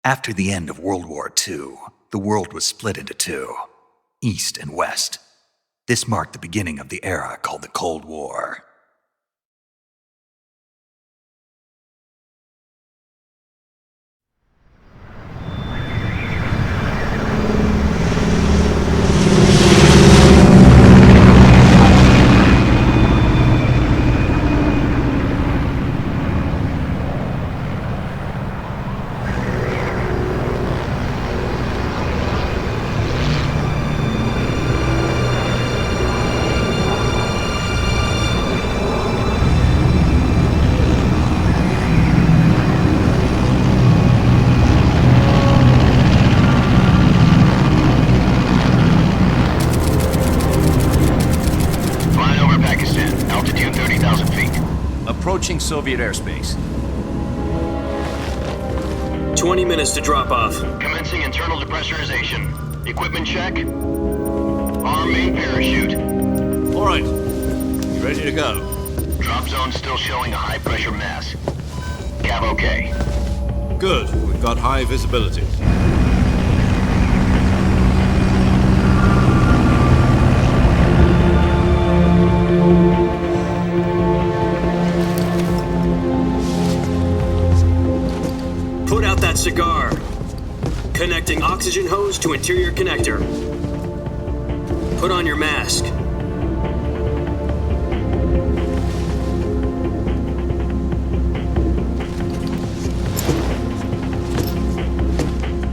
After the end of World War II, the world was split into two, East and West. This marked the beginning of the era called the Cold War. Approaching Soviet airspace. 20 minutes to drop off. Commencing internal depressurization. Equipment check. Arm main parachute. All right. You ready to go? Drop zone still showing a high pressure mass. Cav okay. Good. We've got high visibility. Put out that cigar. Connecting oxygen hose to interior connector. Put on your mask.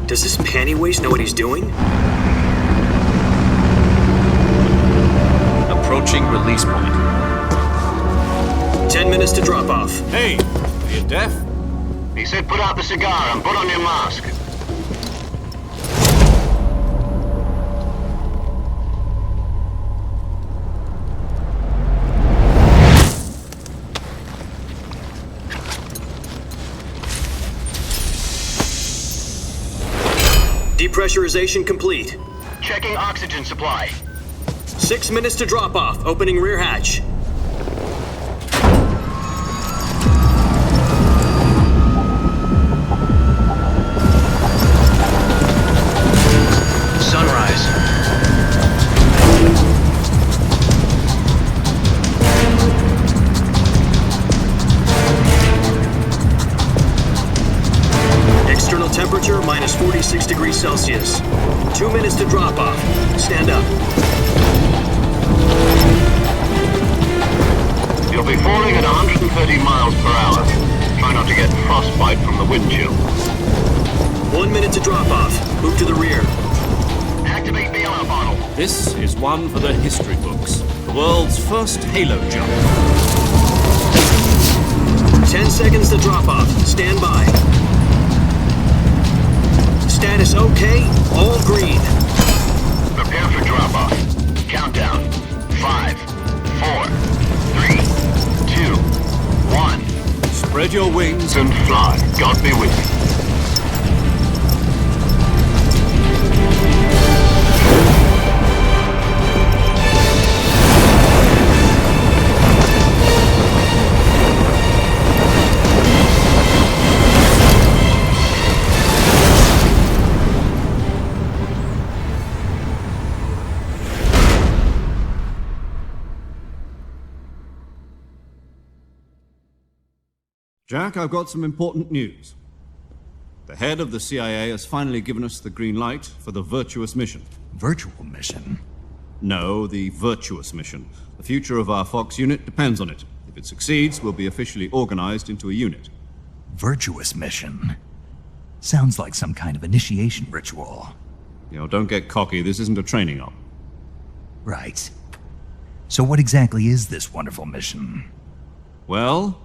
Does this pantywaist know what he's doing? Approaching release point. 10 minutes to drop off. Hey, are you deaf? He said put out the cigar and put on your mask. Depressurization complete. Checking oxygen supply. 6 minutes to drop off. Opening rear hatch. Sunrise. External temperature minus 46 degrees Celsius. 2 minutes to drop off. Stand up. You'll be falling at 130 miles per hour. Try not to get frostbite from the wind chill. 1 minute to drop off. Move to the rear. Activate the air bottle. This is one for the history books. The world's first halo jump. 10 seconds to drop off. Stand by. Status okay. All green. Prepare for drop off. Countdown. 5, 4, 3, 2, 1. Spread your wings And fly. God be with you. Jack, I've got some important news. The head of the CIA has finally given us the green light for the Vertueuse mission. Virtual mission? No, the Vertueuse mission. The future of our Fox unit depends on it. If it succeeds, we'll be officially organized into a unit. Virtuous mission? Sounds like some kind of initiation ritual. You know, don't get cocky. This isn't a training op. Right. So what exactly is this wonderful mission? Well,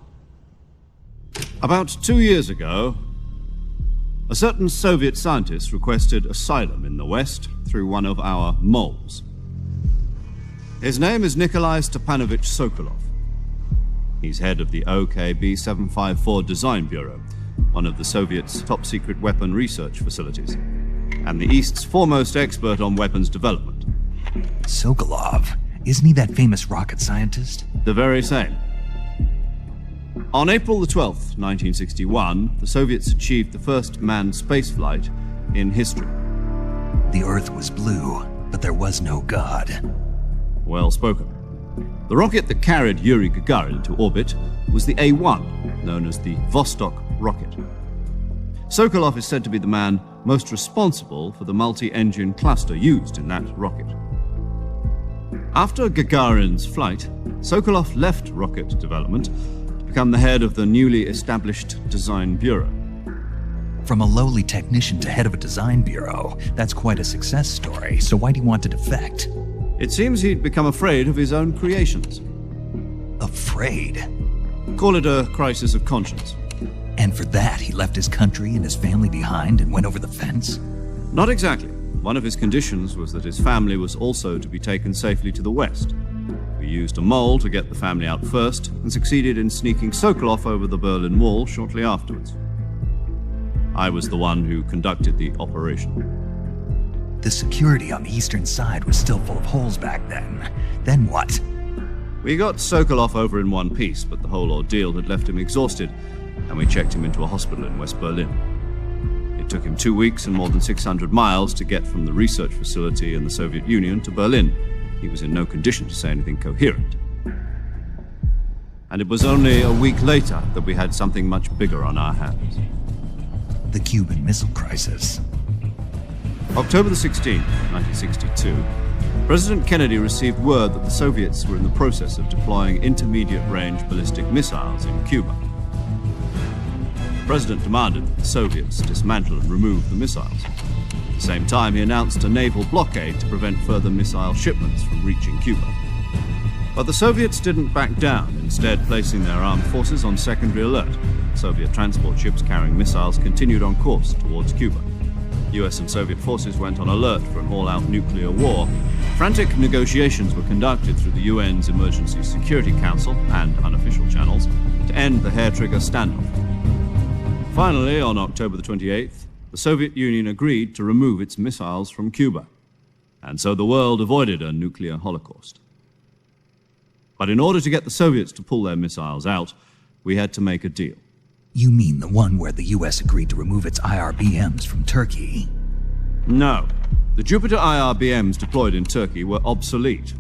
about 2 years ago, a certain Soviet scientist requested asylum in the West through one of our moles. His name is Nikolai Stepanovich Sokolov. He's head of the OKB 754 Design Bureau, one of the Soviets' top-secret weapon research facilities, and the East's foremost expert on weapons development. Sokolov? Isn't he that famous rocket scientist? The very same. On April the 12th, 1961, the Soviets achieved the first manned spaceflight in history. The Earth was blue, but there was no God. Well spoken. The rocket that carried Yuri Gagarin to orbit was the A-1, known as the Vostok rocket. Sokolov is said to be the man most responsible for the multi-engine cluster used in that rocket. After Gagarin's flight, Sokolov left rocket development to become the head of the newly established Design Bureau. From a lowly technician to head of a design bureau, that's quite a success story, so why'd he want to defect? It seems he'd become afraid of his own creations. Afraid? Call it a crisis of conscience. And for that, he left his country and his family behind and went over the fence? Not exactly. One of his conditions was that his family was also to be taken safely to the west. We used a mole to get the family out first and succeeded in sneaking Sokolov over the Berlin Wall shortly afterwards. I was the one who conducted the operation. The security on the eastern side was still full of holes back then. Then what? We got Sokolov over in one piece, but the whole ordeal had left him exhausted, and we checked him into a hospital in West Berlin. It took him 2 weeks and more than 600 miles to get from the research facility in the Soviet Union to Berlin. He was in no condition to say anything coherent. And it was only a week later that we had something much bigger on our hands. The Cuban Missile Crisis. October the 16th, 1962, President Kennedy received word that the Soviets were in the process of deploying intermediate-range ballistic missiles in Cuba. The President demanded that the Soviets dismantle and remove the missiles. At the same time, he announced a naval blockade to prevent further missile shipments from reaching Cuba. But the Soviets didn't back down, instead placing their armed forces on secondary alert. Soviet transport ships carrying missiles continued on course towards Cuba. US and Soviet forces went on alert for an all-out nuclear war. Frantic negotiations were conducted through the UN's Emergency Security Council and unofficial channels to end the hair-trigger standoff. Finally, on October the 28th, the Soviet Union agreed to remove its missiles from Cuba. And so the world avoided a nuclear holocaust. But in order to get the Soviets to pull their missiles out, we had to make a deal. You mean the one where the US agreed to remove its IRBMs from Turkey? No. The Jupiter IRBMs deployed in Turkey were obsolete,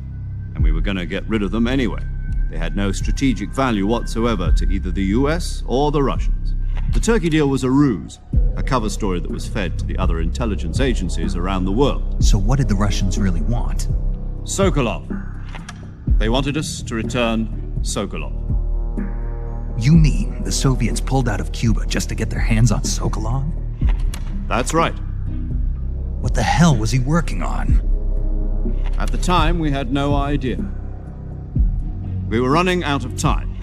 and we were going to get rid of them anyway. They had no strategic value whatsoever to either the US or the Russians. The Turkey deal was a ruse, a cover story that was fed to the other intelligence agencies around the world. So what did the Russians really want? Sokolov. They wanted us to return Sokolov. You mean the Soviets pulled out of Cuba just to get their hands on Sokolov? That's right. What the hell was he working on? At the time, we had no idea. We were running out of time.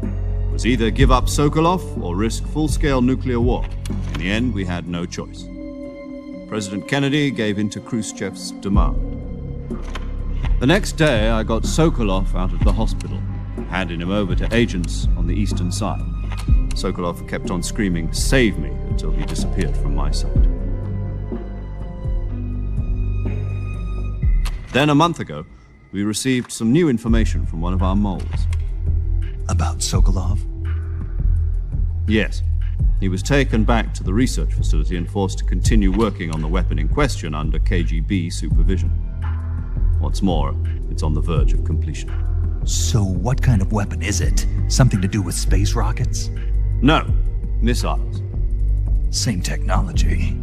It was either give up Sokolov or risk full-scale nuclear war. In the end, we had no choice. President Kennedy gave in to Khrushchev's demand. The next day, I got Sokolov out of the hospital, handing him over to agents on the eastern side. Sokolov kept on screaming, "Save me," until he disappeared from my sight. Then a month ago, we received some new information from one of our moles. About Sokolov? Yes. He was taken back to the research facility and forced to continue working on the weapon in question under KGB supervision. What's more, it's on the verge of completion. So what kind of weapon is it? Something to do with space rockets? No, missiles. Same technology.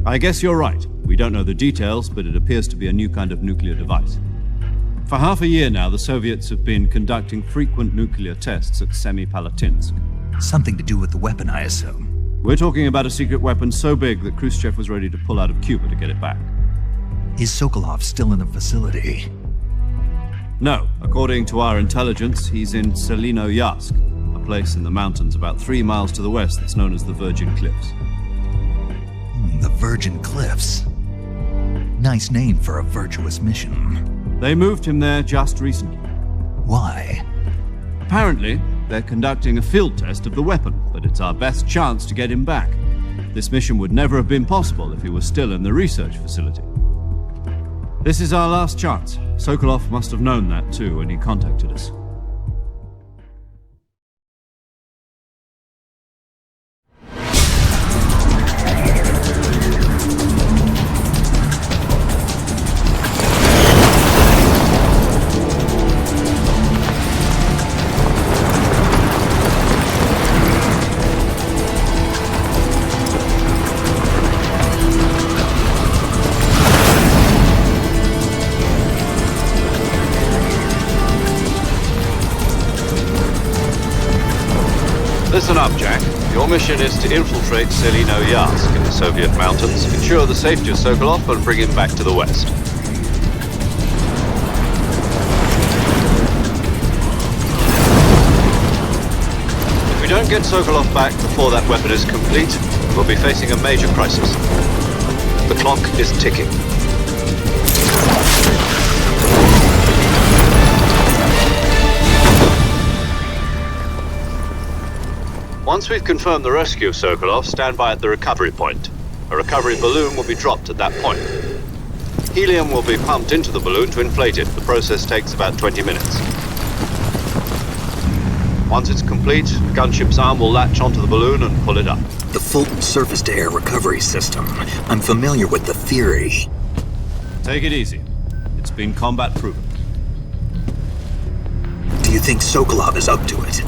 I guess you're right. We don't know the details, but it appears to be a new kind of nuclear device. For half a year now, the Soviets have been conducting frequent nuclear tests at Semipalatinsk. Something to do with the weapon, I assume. We're talking about a secret weapon so big that Khrushchev was ready to pull out of Cuba to get it back. Is Sokolov still in the facility? No. According to our intelligence, he's in Selinoyarsk, a place in the mountains about 3 miles to the west that's known as the Virgin Cliffs. The Virgin Cliffs. Nice name for a virtuous mission. They moved him there just recently. Why? Apparently, they're conducting a field test of the weapon, but it's our best chance to get him back. This mission would never have been possible if he was still in the research facility. This is our last chance. Sokolov must have known that too when he contacted us. Listen up, Jack. Your mission is to infiltrate Selino-Yarsk in the Soviet mountains, ensure the safety of Sokolov, and bring him back to the west. If we don't get Sokolov back before that weapon is complete, we'll be facing a major crisis. The clock is ticking. Once we've confirmed the rescue of Sokolov, stand by at the recovery point. A recovery balloon will be dropped at that point. Helium will be pumped into the balloon to inflate it. The process takes about 20 minutes. Once it's complete, the gunship's arm will latch onto the balloon and pull it up. The Fulton surface-to-air recovery system. I'm familiar with the theory. Take it easy. It's been combat proven. Do you think Sokolov is up to it?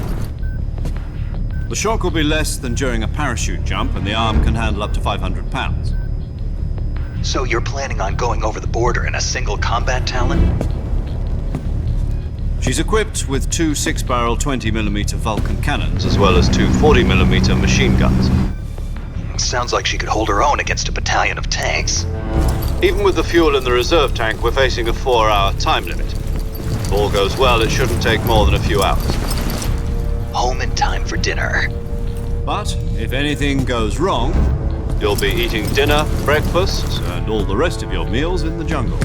The shock will be less than during a parachute jump, and the arm can handle up to 500 pounds. So you're planning on going over the border in a single combat Talon? She's equipped with two 6-barrel 20mm Vulcan cannons, as well as two 40mm machine guns. Sounds like she could hold her own against a battalion of tanks. Even with the fuel in the reserve tank, we're facing a 4-hour time limit. If all goes well, it shouldn't take more than a few hours. Home in time for dinner. But if anything goes wrong, you'll be eating dinner, breakfast, and all the rest of your meals in the jungle.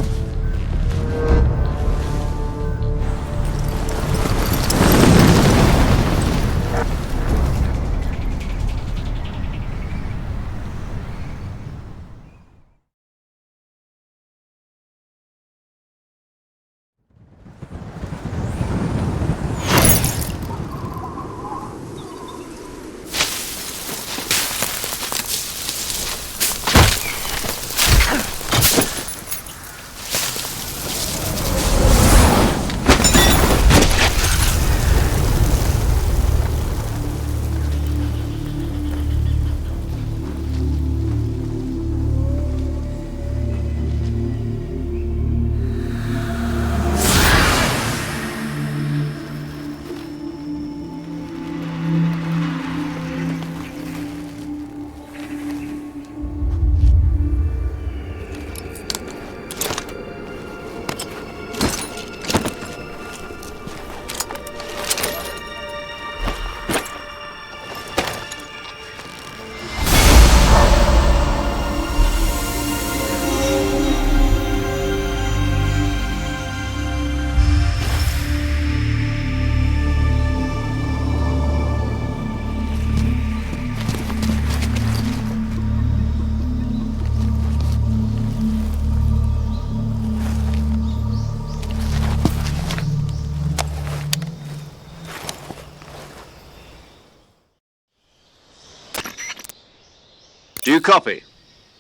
Do you copy?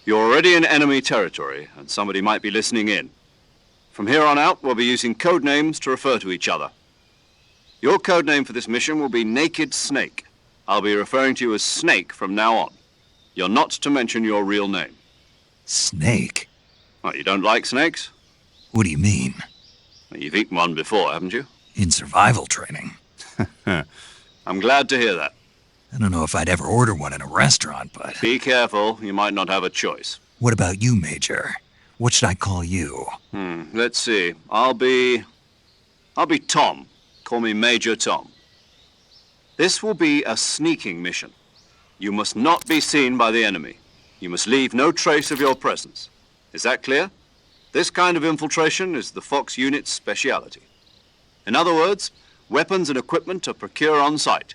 You're already in enemy territory, and somebody might be listening in. From here on out, we'll be using code names to refer to each other. Your code name for this mission will be Naked Snake. I'll be referring to you as Snake from now on. You're not to mention your real name. Snake? What, you don't like snakes? What do you mean? Well, you've eaten one before, haven't you? In survival training. I'm glad to hear that. I don't know if I'd ever order one in a restaurant, but... Be careful, you might not have a choice. What about you, Major? What should I call you? Let's see. I'll be Tom. Call me Major Tom. This will be a sneaking mission. You must not be seen by the enemy. You must leave no trace of your presence. Is that clear? This kind of infiltration is the Fox unit's speciality. In other words, weapons and equipment are procured on site.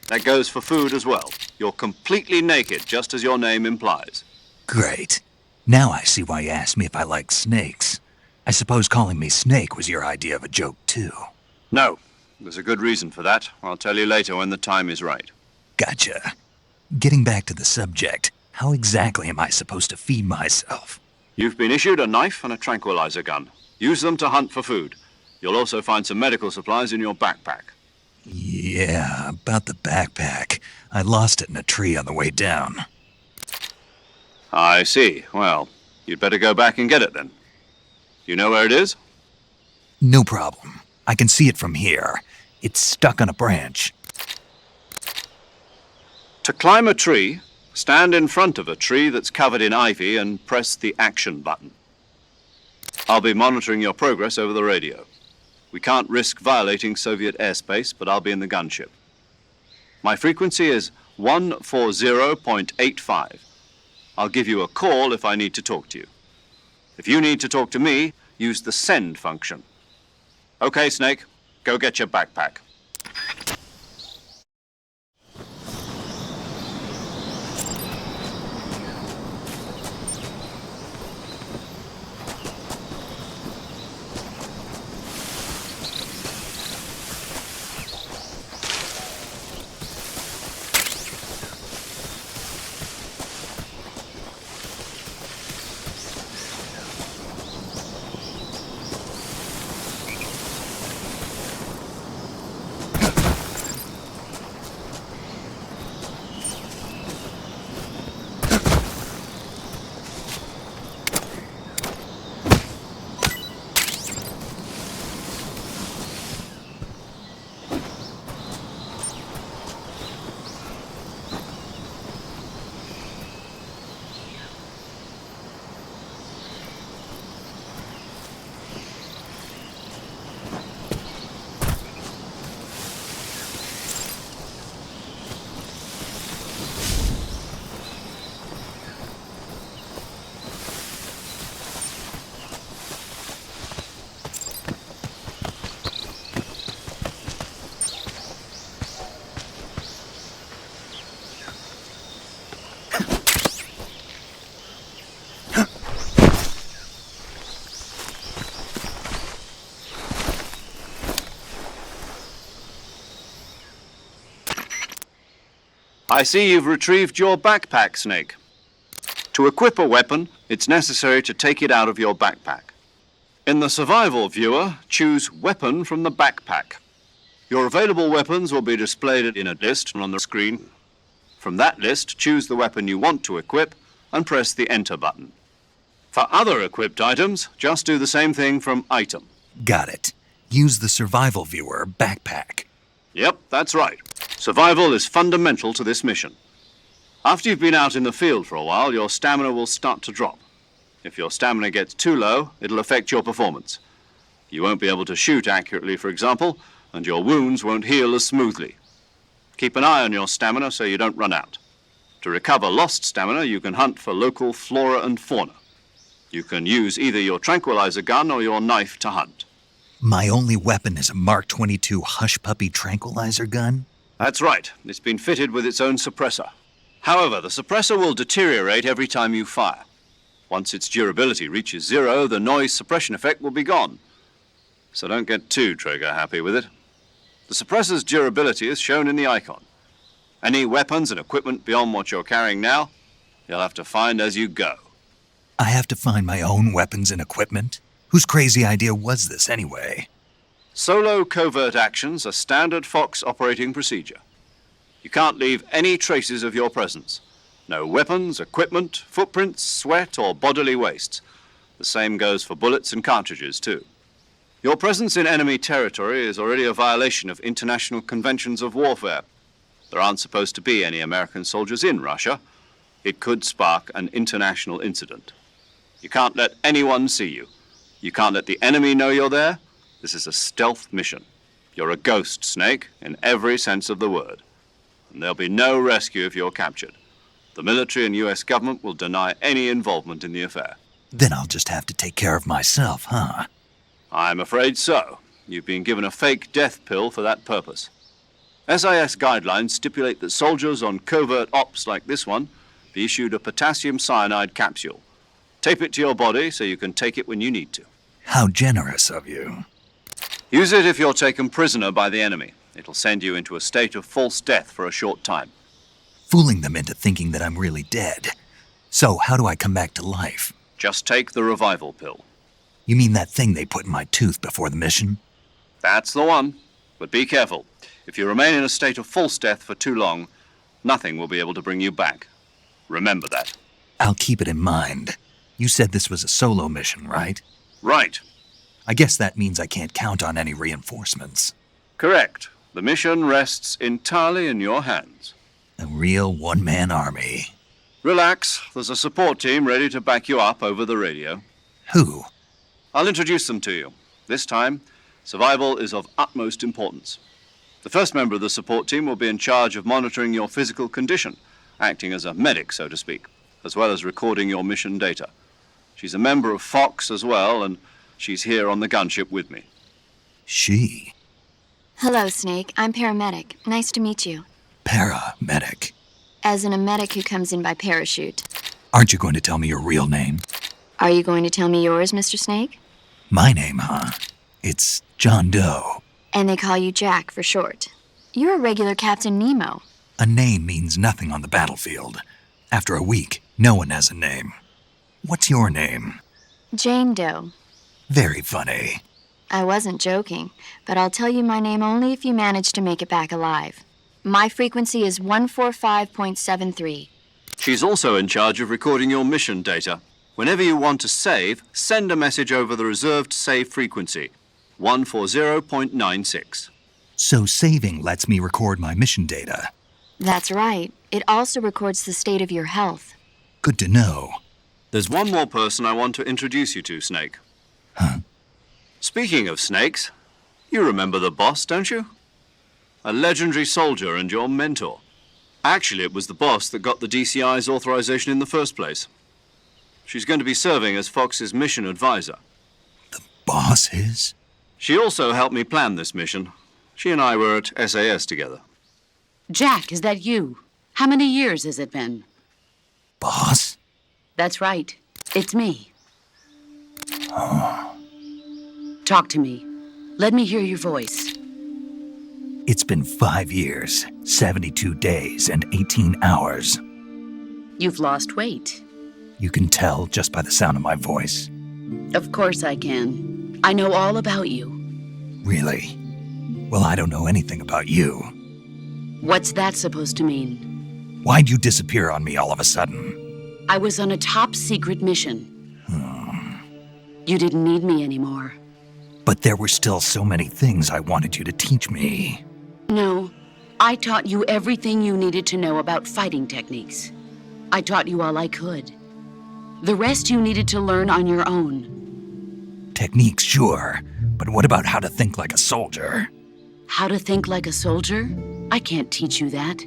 That goes for food as well. You're completely naked, just as your name implies. Great. Now I see why you asked me if I like snakes. I suppose calling me Snake was your idea of a joke, too. No, there's a good reason for that. I'll tell you later when the time is right. Gotcha. Getting back to the subject, how exactly am I supposed to feed myself? You've been issued a knife and a tranquilizer gun. Use them to hunt for food. You'll also find some medical supplies in your backpack. Yeah, about the backpack. I lost it in a tree on the way down. I see. Well, you'd better go back and get it then. You know where it is? No problem. I can see it from here. It's stuck on a branch. To climb a tree, stand in front of a tree that's covered in ivy and press the action button. I'll be monitoring your progress over the radio. We can't risk violating Soviet airspace, but I'll be in the gunship. My frequency is 140.85. I'll give you a call if I need to talk to you. If you need to talk to me, use the send function. Okay, Snake, go get your backpack. I see you've retrieved your backpack, Snake. To equip a weapon, it's necessary to take it out of your backpack. In the survival viewer, choose Weapon from the backpack. Your available weapons will be displayed in a list on the screen. From that list, choose the weapon you want to equip and press the Enter button. For other equipped items, just do the same thing from Item. Got it. Use the survival viewer backpack. Yep, that's right. Survival is fundamental to this mission. After you've been out in the field for a while, your stamina will start to drop. If your stamina gets too low, it'll affect your performance. You won't be able to shoot accurately, for example, and your wounds won't heal as smoothly. Keep an eye on your stamina so you don't run out. To recover lost stamina, you can hunt for local flora and fauna. You can use either your tranquilizer gun or your knife to hunt. My only weapon is a Mark 22 Hush Puppy tranquilizer gun? That's right. It's been fitted with its own suppressor. However, the suppressor will deteriorate every time you fire. Once its durability reaches 0, the noise suppression effect will be gone. So don't get too trigger happy with it. The suppressor's durability is shown in the icon. Any weapons and equipment beyond what you're carrying now, you'll have to find as you go. I have to find my own weapons and equipment? Whose crazy idea was this anyway? Solo covert actions are standard Fox operating procedure. You can't leave any traces of your presence. No weapons, equipment, footprints, sweat, or bodily wastes. The same goes for bullets and cartridges, too. Your presence in enemy territory is already a violation of international conventions of warfare. There aren't supposed to be any American soldiers in Russia. It could spark an international incident. You can't let anyone see you. You can't let the enemy know you're there. This is a stealth mission. You're a ghost, Snake, in every sense of the word. And there'll be no rescue if you're captured. The military and U.S. government will deny any involvement in the affair. Then I'll just have to take care of myself, huh? I'm afraid so. You've been given a fake death pill for that purpose. SIS guidelines stipulate that soldiers on covert ops like this one be issued a potassium cyanide capsule. Tape it to your body so you can take it when you need to. How generous of you. Use it if you're taken prisoner by the enemy. It'll send you into a state of false death for a short time. Fooling them into thinking that I'm really dead. So how do I come back to life? Just take the revival pill. You mean that thing they put in my tooth before the mission? That's the one. But be careful. If you remain in a state of false death for too long, nothing will be able to bring you back. Remember that. I'll keep it in mind. You said this was a solo mission, right? Right. I guess that means I can't count on any reinforcements. Correct. The mission rests entirely in your hands. A real one-man army. Relax, there's a support team ready to back you up over the radio. Who? I'll introduce them to you. This time, survival is of utmost importance. The first member of the support team will be in charge of monitoring your physical condition, acting as a medic, so to speak, as well as recording your mission data. She's a member of Fox as well, and she's here on the gunship with me. She? Hello, Snake. I'm paramedic. Nice to meet you. Paramedic. As in a medic who comes in by parachute. Aren't you going to tell me your real name? Are you going to tell me yours, Mr. Snake? My name, huh? It's John Doe. And they call you Jack for short. You're a regular Captain Nemo. A name means nothing on the battlefield. After a week, no one has a name. What's your name? Jane Doe. Very funny. I wasn't joking, but I'll tell you my name only if you manage to make it back alive. My frequency is 145.73. She's also in charge of recording your mission data. Whenever you want to save, send a message over the reserved save frequency, 140.96. So saving lets me record my mission data. That's right. It also records the state of your health. Good to know. There's one more person I want to introduce you to, Snake. Huh? Speaking of snakes, you remember the boss, don't you? A legendary soldier and your mentor. Actually, it was the boss that got the DCI's authorization in the first place. She's going to be serving as Fox's mission advisor. The boss is? She also helped me plan this mission. She and I were at SAS together. Jack, is that you? How many years has it been? Boss? That's right. It's me. Talk to me. Let me hear your voice. It's been 5 years, 72 days, and 18 hours. You've lost weight. You can tell just by the sound of my voice. Of course I can. I know all about you. Really? Well, I don't know anything about you. What's that supposed to mean? Why'd you disappear on me all of a sudden? I was on a top-secret mission. You didn't need me anymore. But there were still so many things I wanted you to teach me. No, I taught you everything you needed to know about fighting techniques. I taught you all I could. The rest you needed to learn on your own. Techniques, sure. But what about how to think like a soldier? How to think like a soldier? I can't teach you that.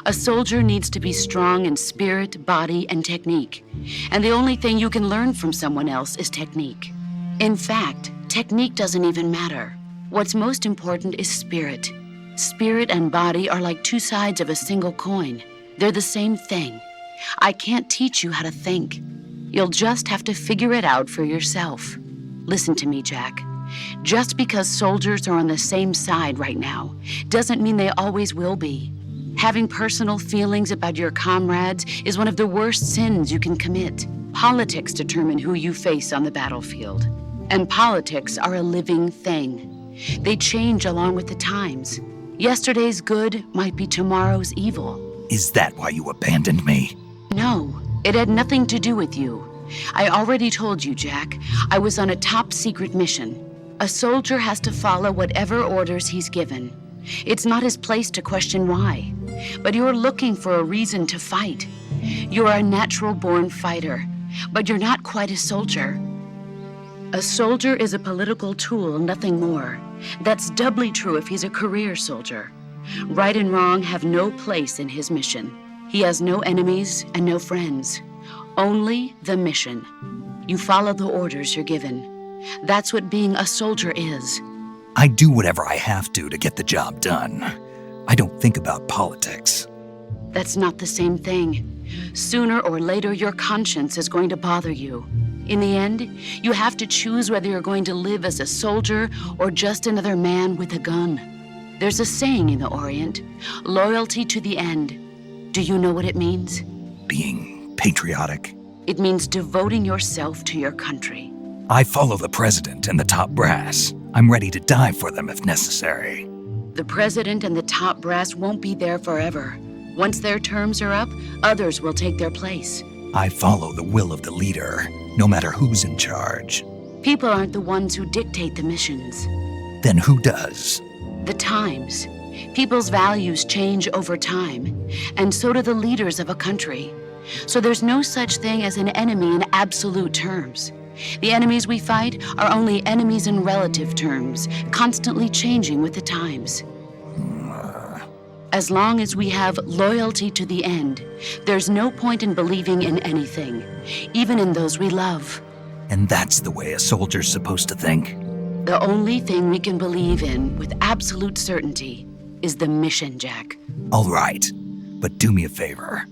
A soldier needs to be strong in spirit, body, and technique. And the only thing you can learn from someone else is technique. In fact, technique doesn't even matter. What's most important is spirit. Spirit and body are like two sides of a single coin. They're the same thing. I can't teach you how to think. You'll just have to figure it out for yourself. Listen to me, Jack. Just because soldiers are on the same side right now doesn't mean they always will be. Having personal feelings about your comrades is one of the worst sins you can commit. Politics determine who you face on the battlefield. And politics are a living thing. They change along with the times. Yesterday's good might be tomorrow's evil. Is that why you abandoned me? No, it had nothing to do with you. I already told you, Jack. I was on a top-secret mission. A soldier has to follow whatever orders he's given. It's not his place to question why. But you're looking for a reason to fight. You're a natural-born fighter, but you're not quite a soldier. A soldier is a political tool, nothing more. That's doubly true if he's a career soldier. Right and wrong have no place in his mission. He has no enemies and no friends. Only the mission. You follow the orders you're given. That's what being a soldier is. I do whatever I have to get the job done. I don't think about politics. That's not the same thing. Sooner or later, your conscience is going to bother you. In the end, you have to choose whether you're going to live as a soldier or just another man with a gun. There's a saying in the Orient, loyalty to the end. Do you know what it means? Being patriotic. It means devoting yourself to your country. I follow the president and the top brass. I'm ready to die for them if necessary. The president and the top brass won't be there forever. Once their terms are up, others will take their place. I follow the will of the leader, no matter who's in charge. People aren't the ones who dictate the missions. Then who does? The times. People's values change over time, and so do the leaders of a country. So there's no such thing as an enemy in absolute terms. The enemies we fight are only enemies in relative terms, constantly changing with the times. As long as we have loyalty to the end, there's no point in believing in anything, even in those we love. And that's the way a soldier's supposed to think. The only thing we can believe in with absolute certainty is the mission, Jack. All right, but do me a favor.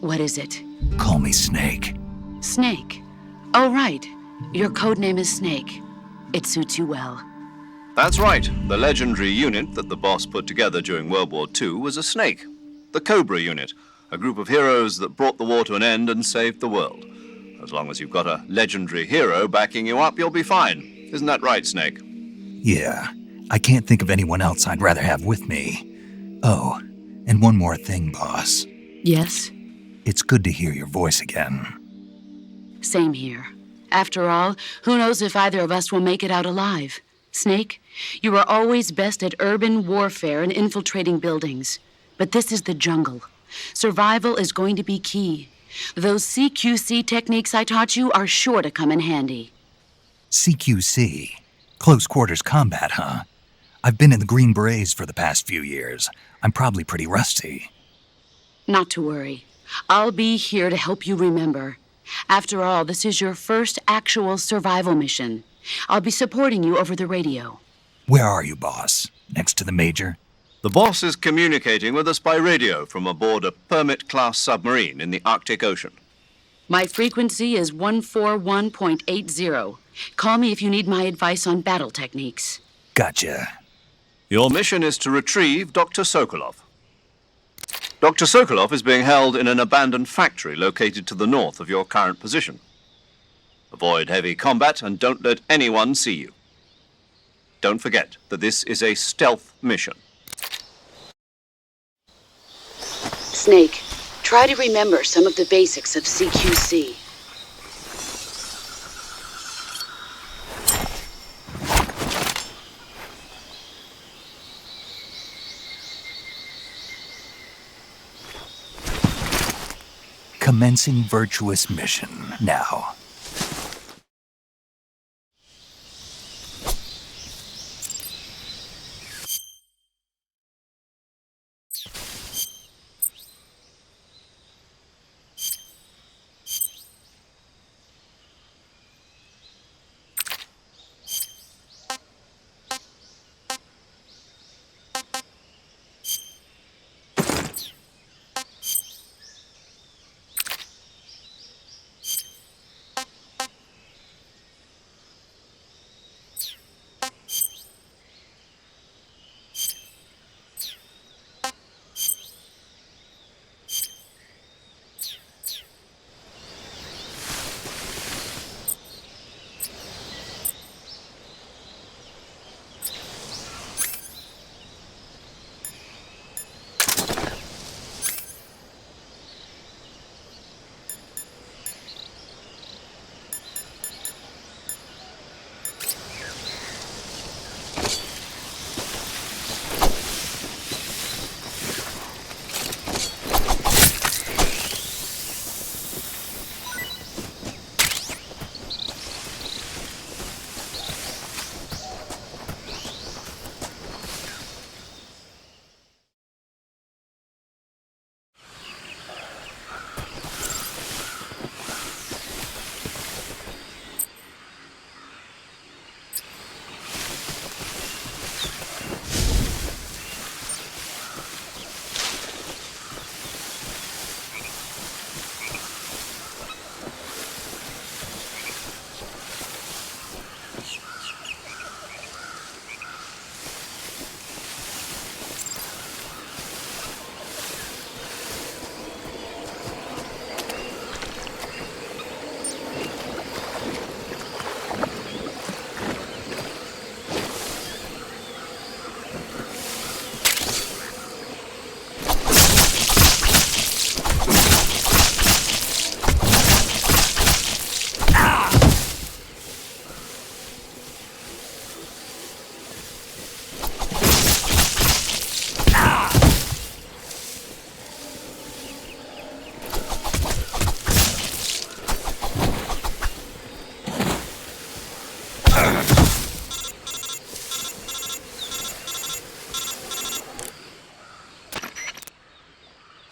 What is it? Call me Snake. Snake. Oh, right. Your code name is Snake. It suits you well. That's right. The legendary unit that the boss put together during World War II was a snake. The Cobra unit, a group of heroes that brought the war to an end and saved the world. As long as you've got a legendary hero backing you up, you'll be fine. Isn't that right, Snake? Yeah, I can't think of anyone else I'd rather have with me. Oh, and one more thing, boss. Yes? It's good to hear your voice again. Same here. After all, who knows if either of us will make it out alive? Snake, you are always best at urban warfare and infiltrating buildings. But this is the jungle. Survival is going to be key. Those CQC techniques I taught you are sure to come in handy. CQC? Close quarters combat, huh? I've been in the Green Berets for the past few years. I'm probably pretty rusty. Not to worry. I'll be here to help you remember. After all, this is your first actual survival mission. I'll be supporting you over the radio. Where are you, boss? Next to the Major? The boss is communicating with us by radio from aboard a Permit-class submarine in the Arctic Ocean. My frequency is 141.80. Call me if you need my advice on battle techniques. Gotcha. Your mission is to retrieve Dr. Sokolov. Dr. Sokolov is being held in an abandoned factory located to the north of your current position. Avoid heavy combat and don't let anyone see you. Don't forget that this is a stealth mission. Snake, try to remember some of the basics of CQC. Commencing virtuous mission now.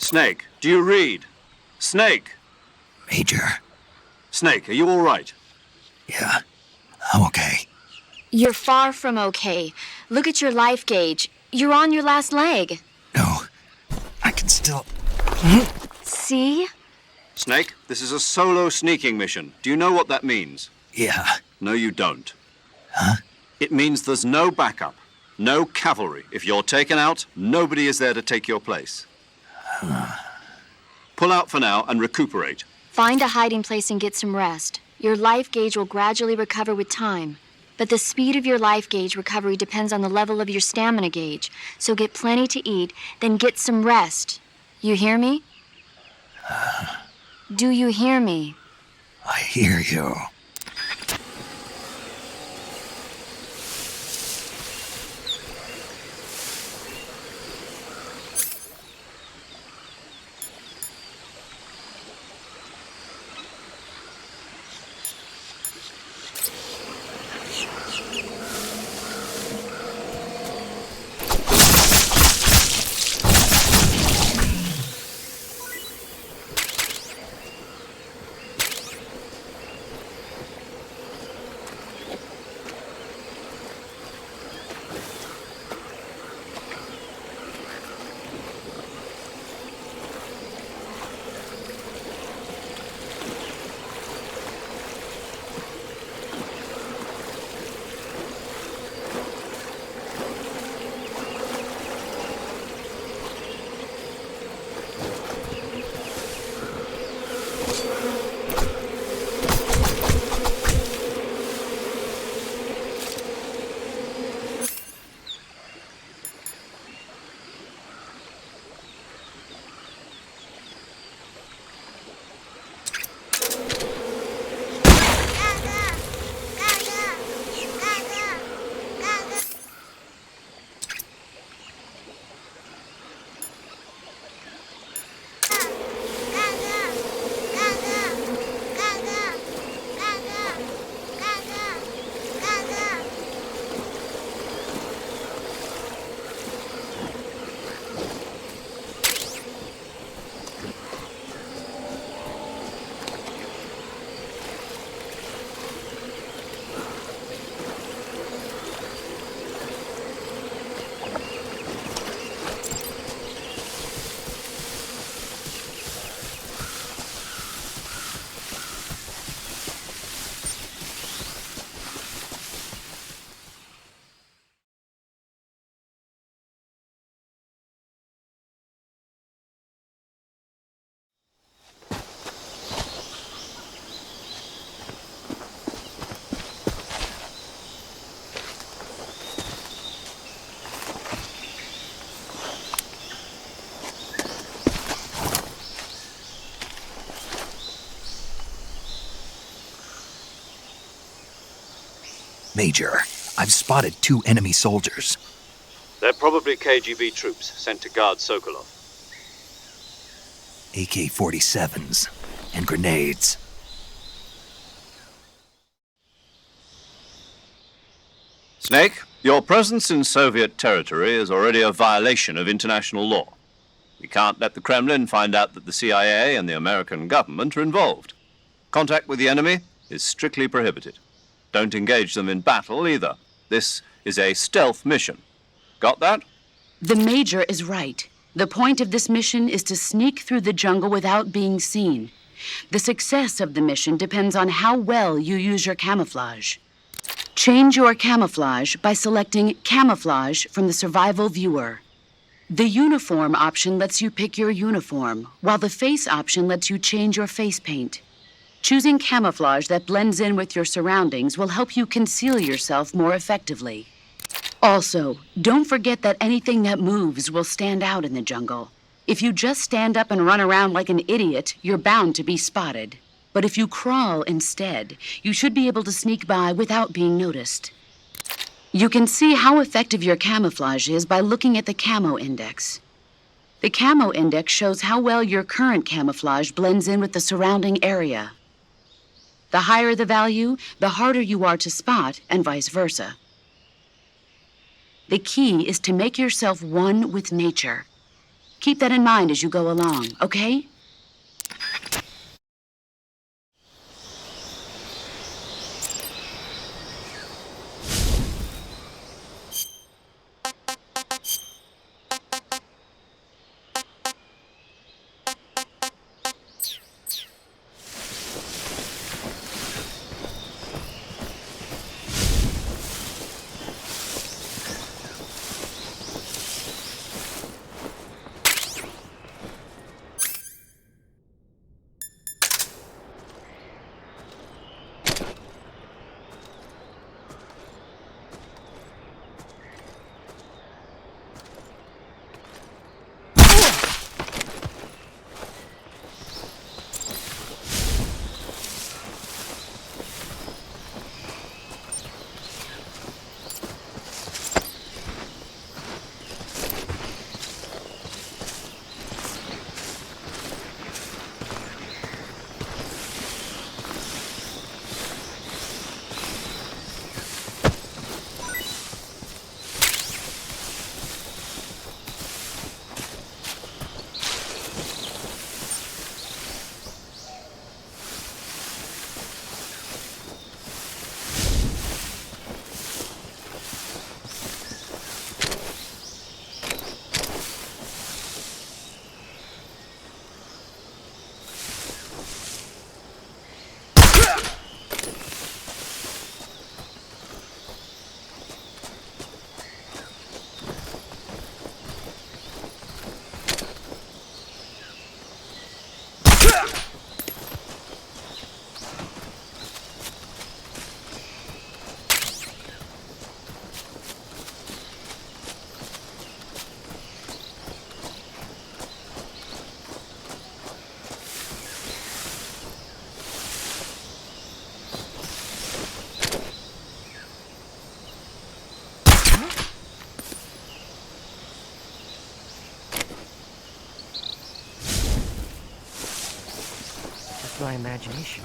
Snake, do you read? Snake! Major. Snake, are you all right? Yeah, I'm okay. You're far from okay. Look at your life gauge. You're on your last leg. No, I can still... See? Snake, this is a solo sneaking mission. Do you know what that means? Yeah. No, you don't. Huh? It means there's no backup, no cavalry. If you're taken out, nobody is there to take your place. Pull out for now and recuperate. Find a hiding place and get some rest. Your life gauge will gradually recover with time. But the speed of your life gauge recovery depends on the level of your stamina gauge. So get plenty to eat, then get some rest. You hear me? Do you hear me? I hear you. Major, I've spotted 2 enemy soldiers. They're probably KGB troops sent to guard Sokolov. AK-47s and grenades. Snake, your presence in Soviet territory is already a violation of international law. We can't let the Kremlin find out that the CIA and the American government are involved. Contact with the enemy is strictly prohibited. Don't engage them in battle either. This is a stealth mission. Got that? The Major is right. The point of this mission is to sneak through the jungle without being seen. The success of the mission depends on how well you use your camouflage. Change your camouflage by selecting Camouflage from the Survival Viewer. The Uniform option lets you pick your uniform, while the Face option lets you change your face paint. Choosing camouflage that blends in with your surroundings will help you conceal yourself more effectively. Also, don't forget that anything that moves will stand out in the jungle. If you just stand up and run around like an idiot, you're bound to be spotted. But if you crawl instead, you should be able to sneak by without being noticed. You can see how effective your camouflage is by looking at the Camo Index. The Camo Index shows how well your current camouflage blends in with the surrounding area. The higher the value, the harder you are to spot, and vice versa. The key is to make yourself one with nature. Keep that in mind as you go along, okay? Just my imagination.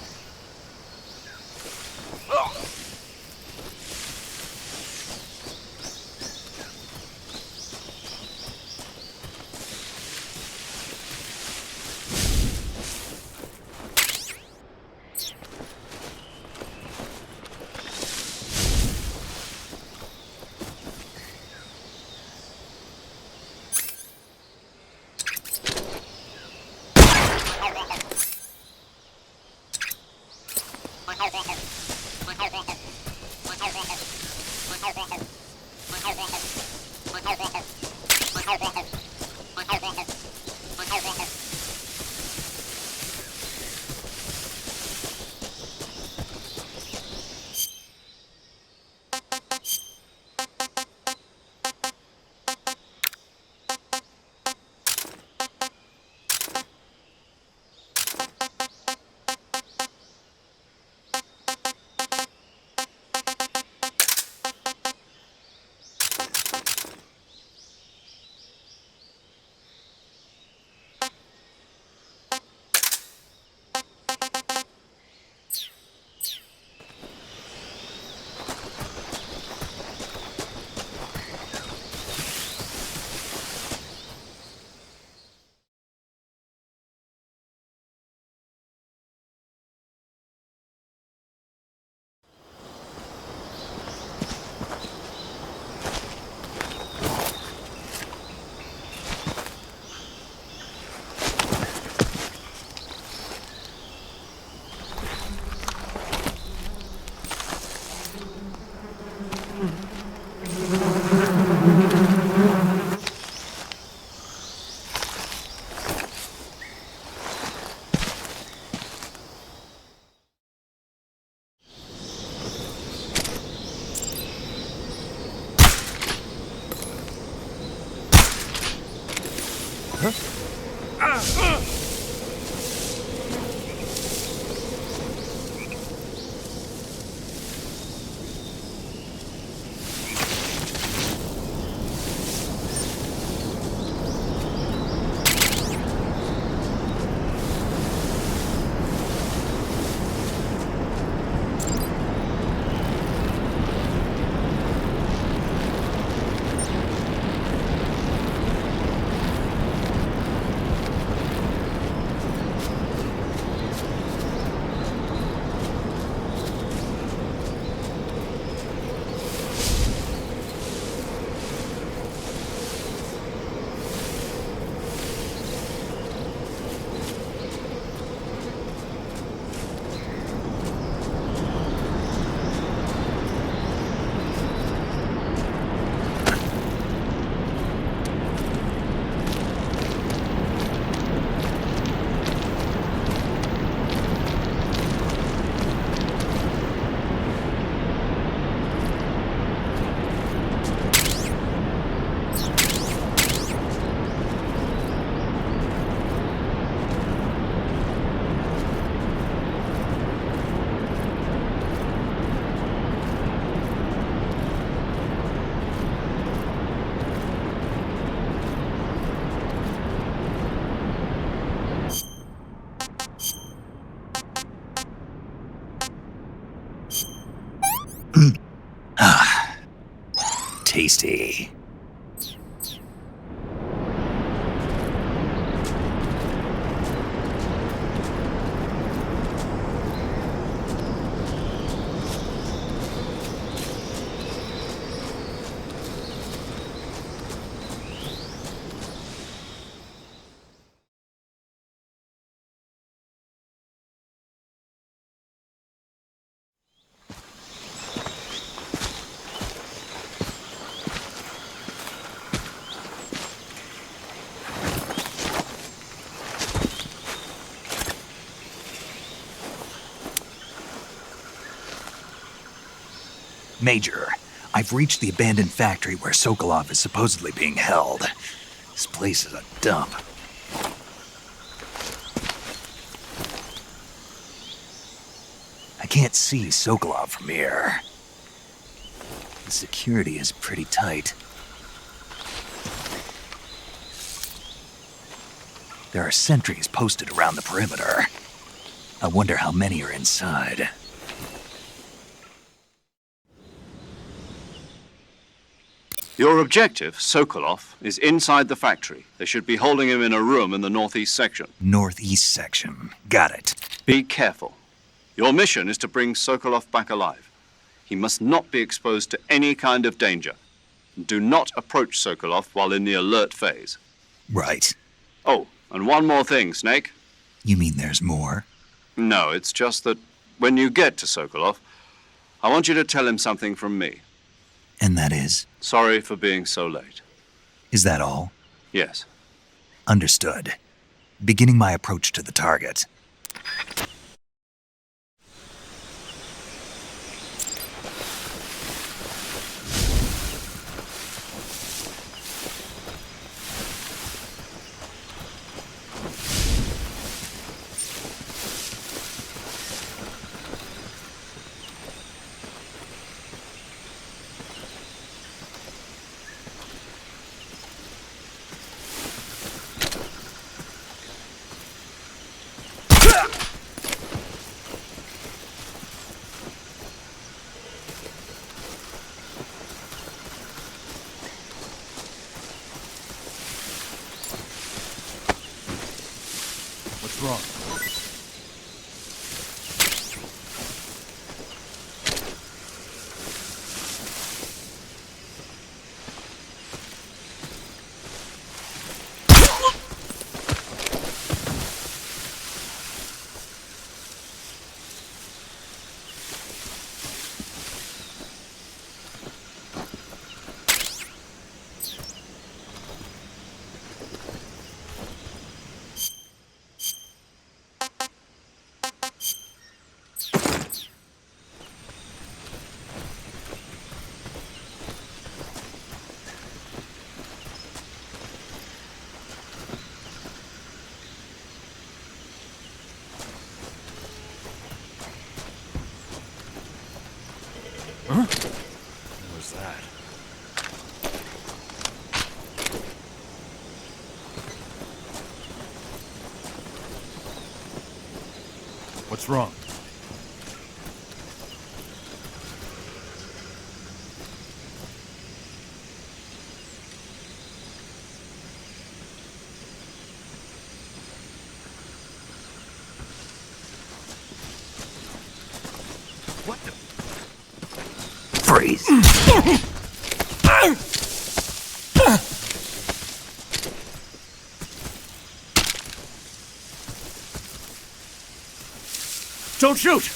tasty. Major, I've reached the abandoned factory where Sokolov is supposedly being held. This place is a dump. I can't see Sokolov from here. The security is pretty tight. There are sentries posted around the perimeter. I wonder how many are inside. Your objective, Sokolov, is inside the factory. They should be holding him in a room in the northeast section. Northeast section. Got it. Be careful. Your mission is to bring Sokolov back alive. He must not be exposed to any kind of danger. Do not approach Sokolov while in the alert phase. Right. Oh, and one more thing, Snake. You mean there's more? No, it's just that when you get to Sokolov, I want you to tell him something from me. And that is? Sorry for being so late. Is that all? Yes. Understood. Beginning my approach to the target. What's wrong? Huh? What was that? What's wrong? What the? Freeze. Don't shoot!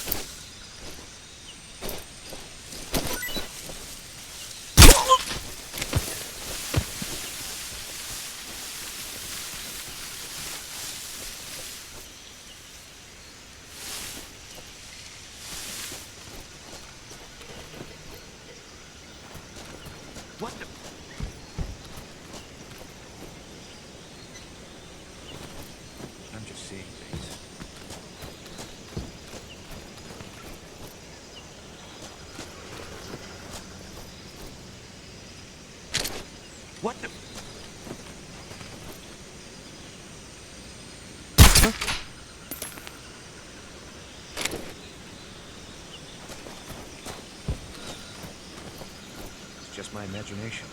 What the? I'm just seeing things. What the? Huh? It's just my imagination.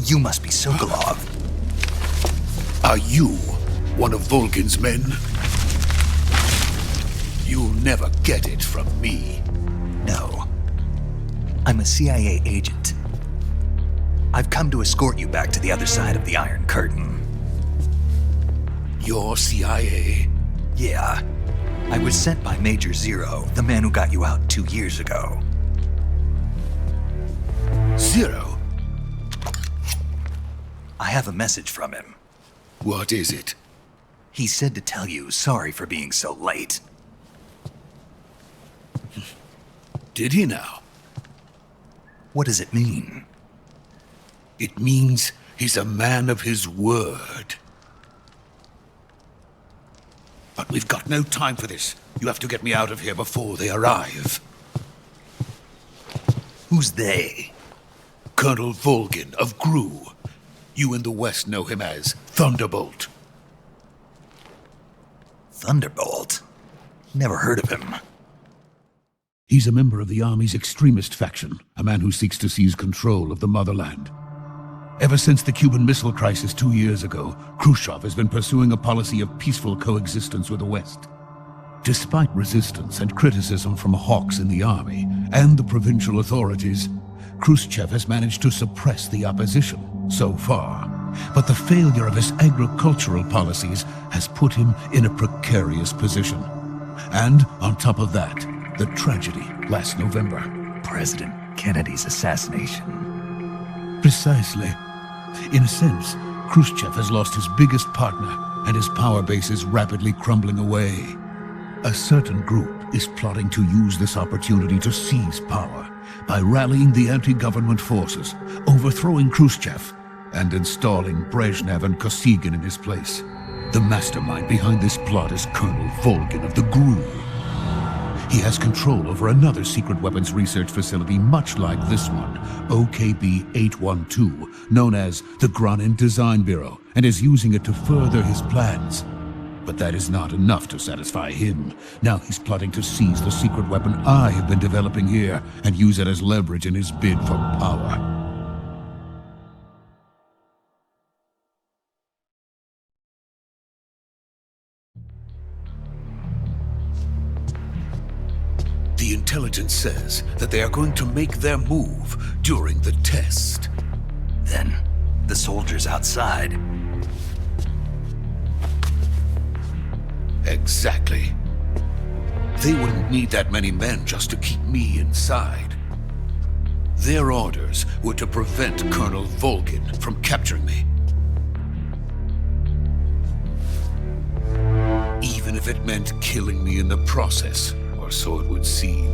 You must be Sokolov. Are you one of Volgin's men? You'll never get it from me. No. I'm a CIA agent. I've come to escort you back to the other side of the Iron Curtain. You're CIA? Yeah. I was sent by Major Zero, the man who got you out 2 years ago. Zero? I have a message from him. What is it? He said to tell you sorry for being so late. Did he now? What does it mean? It means he's a man of his word. But we've got no time for this. You have to get me out of here before they arrive. Who's they? Colonel Volgin of GRU. You in the West know him as Thunderbolt. Thunderbolt? Never heard of him. He's a member of the Army's extremist faction, a man who seeks to seize control of the motherland. Ever since the Cuban Missile Crisis 2 years ago, Khrushchev has been pursuing a policy of peaceful coexistence with the West. Despite resistance and criticism from hawks in the army and the provincial authorities, Khrushchev has managed to suppress the opposition so far. But the failure of his agricultural policies has put him in a precarious position. And on top of that, the tragedy last November. President Kennedy's assassination. Precisely. In a sense, Khrushchev has lost his biggest partner, and his power base is rapidly crumbling away. A certain group is plotting to use this opportunity to seize power by rallying the anti-government forces, overthrowing Khrushchev, and installing Brezhnev and Kosygin in his place. The mastermind behind this plot is Colonel Volgin of the GRU. He has control over another secret weapons research facility much like this one, OKB-812, known as the Granin Design Bureau, and is using it to further his plans. But that is not enough to satisfy him. Now he's plotting to seize the secret weapon I have been developing here and use it as leverage in his bid for power. The intelligence says that they are going to make their move during the test. Then, the soldiers outside. Exactly. They wouldn't need that many men just to keep me inside. Their orders were to prevent Colonel Volgin from capturing me. Even if it meant killing me in the process, or so it would seem.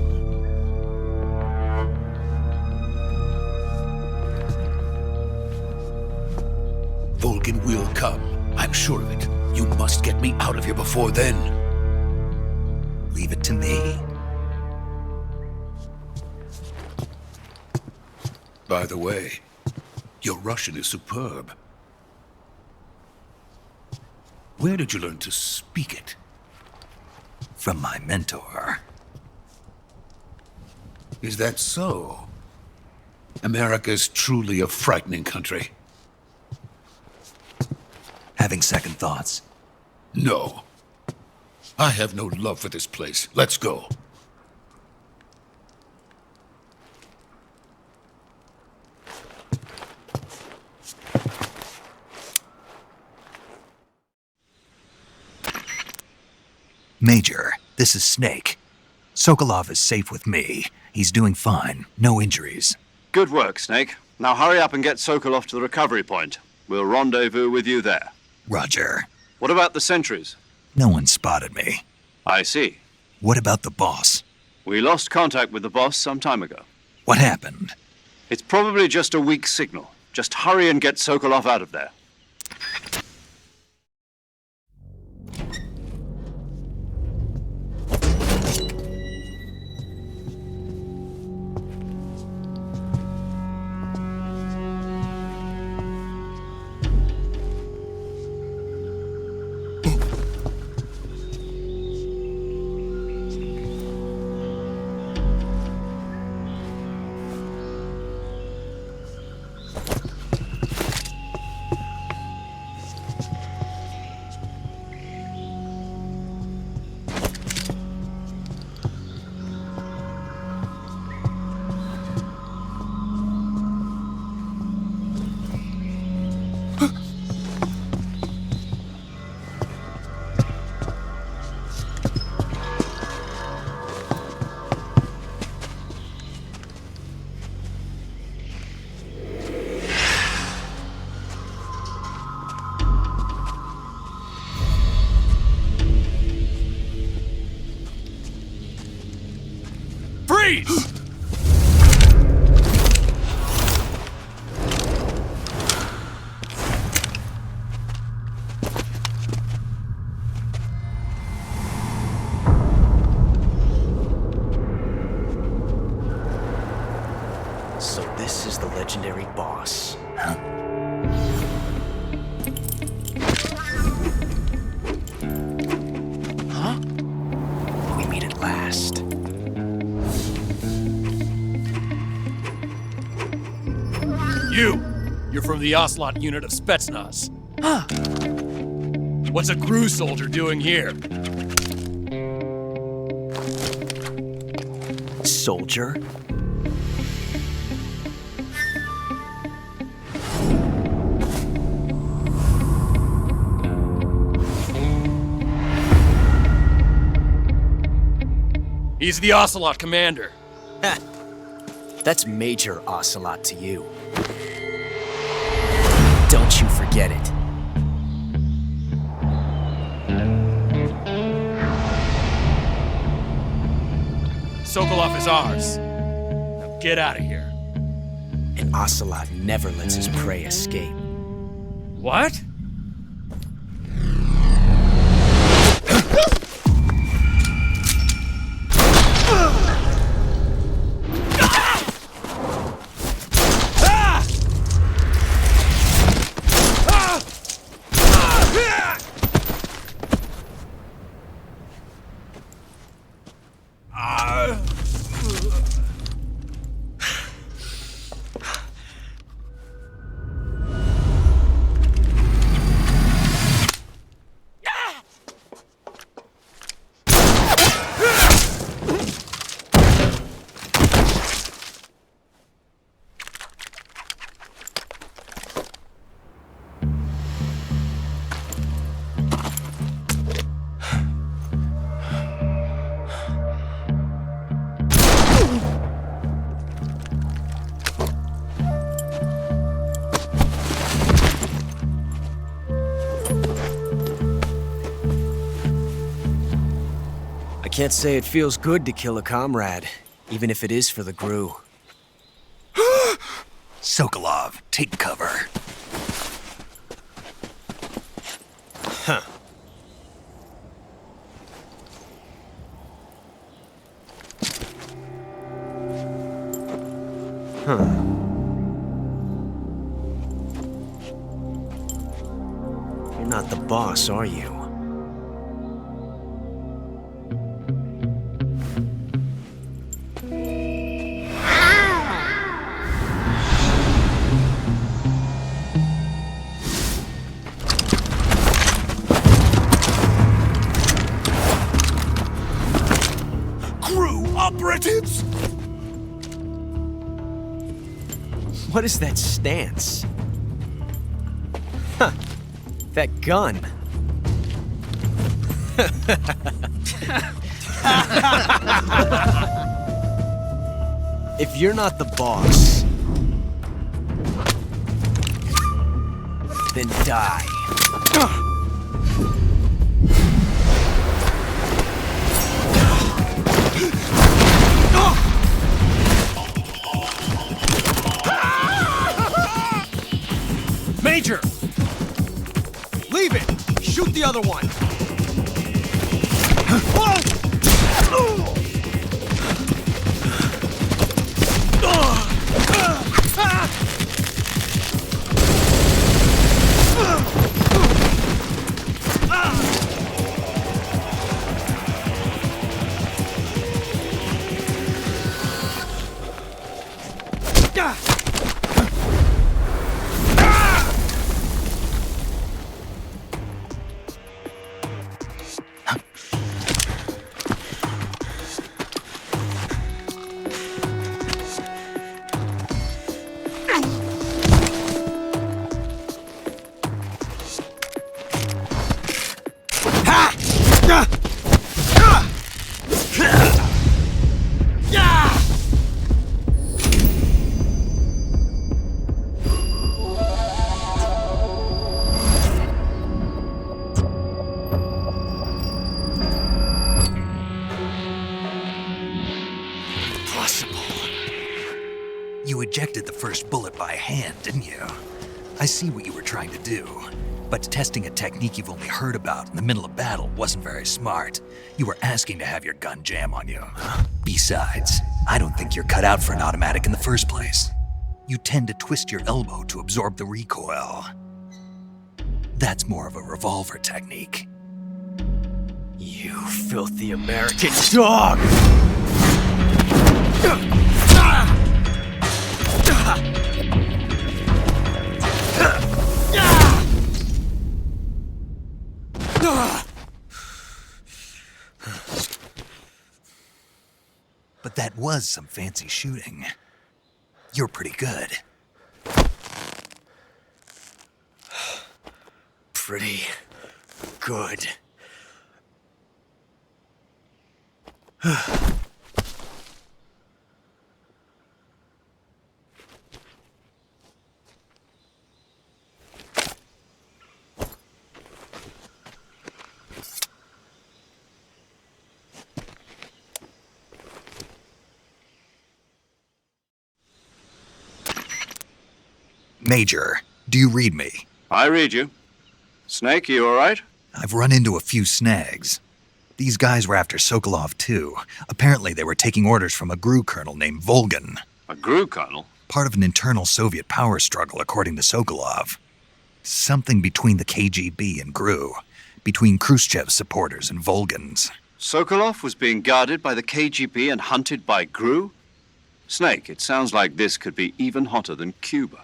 Volgin will come. I'm sure of it. You must get me out of here before then. Leave it to me. By the way, your Russian is superb. Where did you learn to speak it? From my mentor. Is that so? America's truly a frightening country. Having second thoughts? No. I have no love for this place. Let's go. Major, this is Snake. Sokolov is safe with me. He's doing fine. No injuries. Good work, Snake. Now hurry up and get Sokolov to the recovery point. We'll rendezvous with you there. Roger. What about the sentries? No one spotted me. I see. What about the boss? We lost contact with the boss some time ago. What happened? It's probably just a weak signal. Just hurry and get Sokolov out of there. Freeze! So this is the legendary boss. Huh? We meet at last. You're from the Ocelot unit of Spetsnaz. Huh. What's a GRU soldier doing here? Soldier? He's the Ocelot commander. Ha! That's Major Ocelot to you. Don't you forget it. Sokolov is ours. Now get out of here. And Ocelot never lets his prey escape. What? I can't say it feels good to kill a comrade, even if it is for the GRU. Sokolov, take cover. Huh. You're not the boss, are you? operatives! What is that stance? Huh. That gun. If you're not the boss, then die. Major! Leave it! Shoot the other one! You ejected the first bullet by hand, didn't you? I see what you were trying to do. But testing a technique you've only heard about in the middle of battle wasn't very smart. You were asking to have your gun jam on you. Besides, I don't think you're cut out for an automatic in the first place. You tend to twist your elbow to absorb the recoil. That's more of a revolver technique. You filthy American dog! But that was some fancy shooting. You're pretty good. Pretty good. Major, do you read me? I read you. Snake, you all right? I've run into a few snags. These guys were after Sokolov too. Apparently they were taking orders from a GRU colonel named Volgan. A GRU colonel? Part of an internal Soviet power struggle, according to Sokolov. Something between the KGB and GRU. Between Khrushchev's supporters and Volgan's. Sokolov was being guarded by the KGB and hunted by GRU? Snake, it sounds like this could be even hotter than Cuba.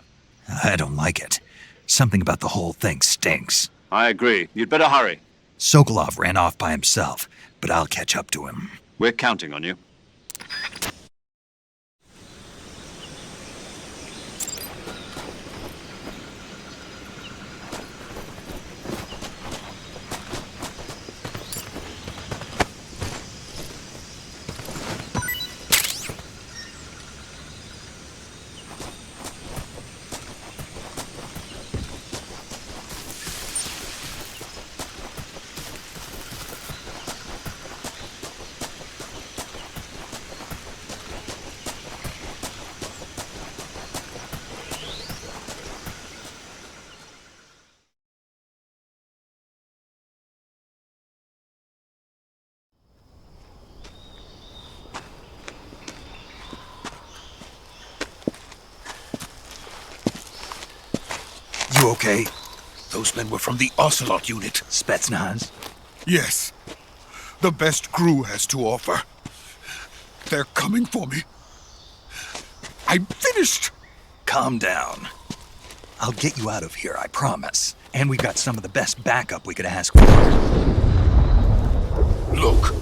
I don't like it. Something about the whole thing stinks. I agree. You'd better hurry. Sokolov ran off by himself, but I'll catch up to him. We're counting on you. You okay? Those men were from the Ocelot unit. Spetsnaz? Yes. The best GRU has to offer. They're coming for me. I'm finished! Calm down. I'll get you out of here, I promise. And we've got some of the best backup we could ask for. Look.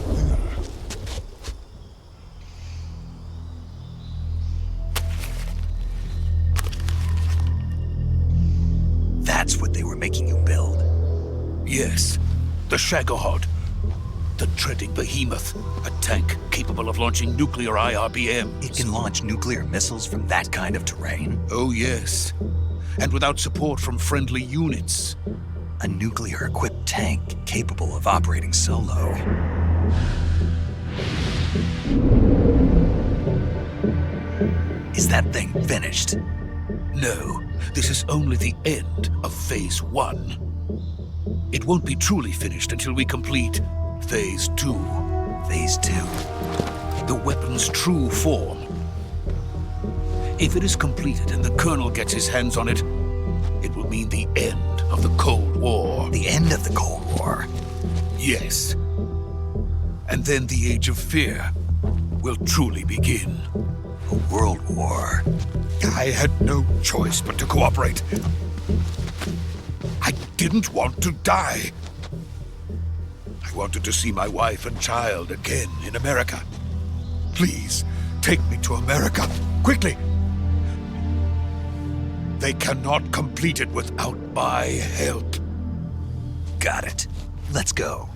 Yes, the Shagohod. The treading behemoth. A tank capable of launching nuclear IRBMs. It can launch nuclear missiles from that kind of terrain? Oh, yes. And without support from friendly units. A nuclear-equipped tank capable of operating solo. Is that thing finished? No, this is only the end of Phase 1. It won't be truly finished until we complete Phase 2. Phase 2? The weapon's true form. If it is completed and the Colonel gets his hands on it, it will mean the end of the Cold War. The end of the Cold War? Yes. And then the Age of Fear will truly begin. A world war. I had no choice but to cooperate. I didn't want to die. I wanted to see my wife and child again in America. Please, take me to America, quickly. They cannot complete it without my help. Got it. Let's go.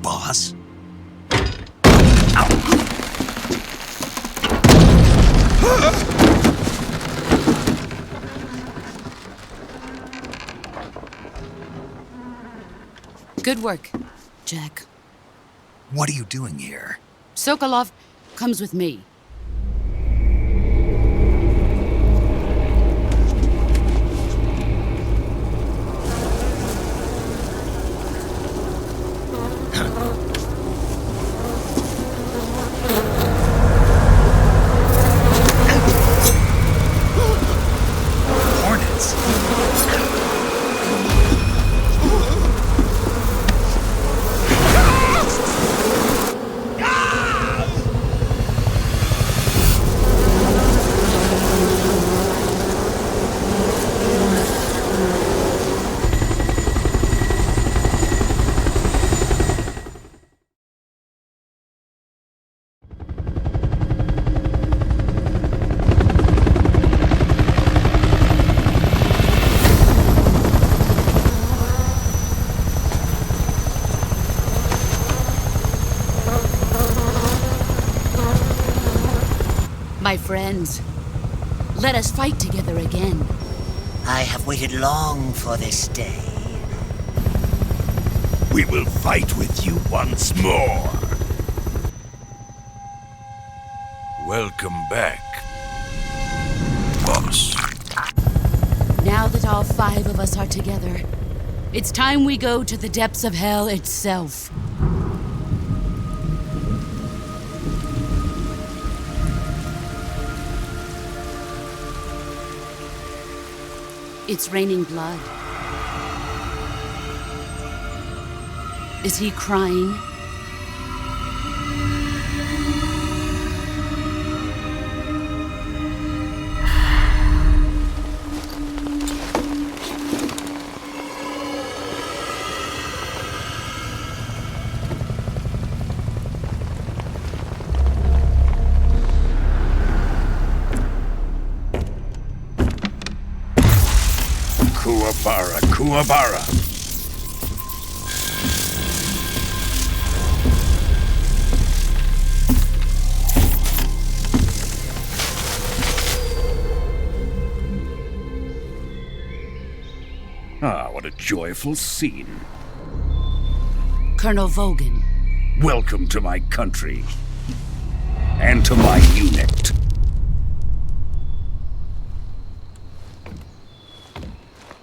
Boss? Good work, Jack. What are you doing here? Sokolov comes with me. Hornets? My friends, let us fight together again. I have waited long for this day. We will fight with you once more. Welcome back, boss. Now that all 5 of us are together, it's time we go to the depths of hell itself. It's raining blood. Is he crying? Kuwabara, Kuwabara. joyful scene. Colonel Vogan. Welcome to my country. And to my unit.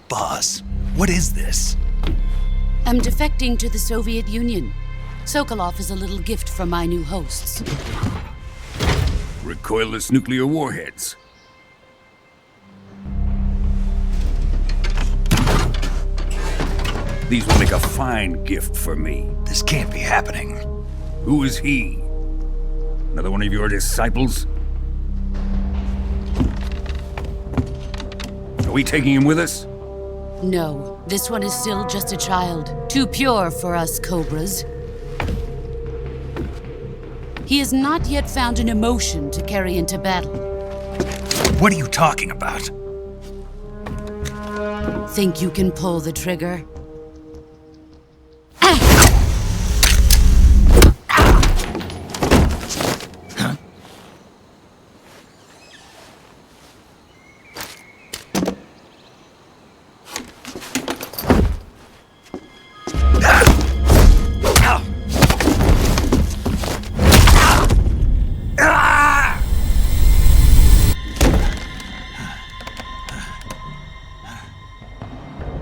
Boss, what is this? I'm defecting to the Soviet Union. Sokolov is a little gift from my new hosts. Recoilless nuclear warheads. These will make a fine gift for me. This can't be happening. Who is he? Another one of your disciples? Are we taking him with us? No, this one is still just a child. Too pure for us Cobras. He has not yet found an emotion to carry into battle. What are you talking about? Think you can pull the trigger?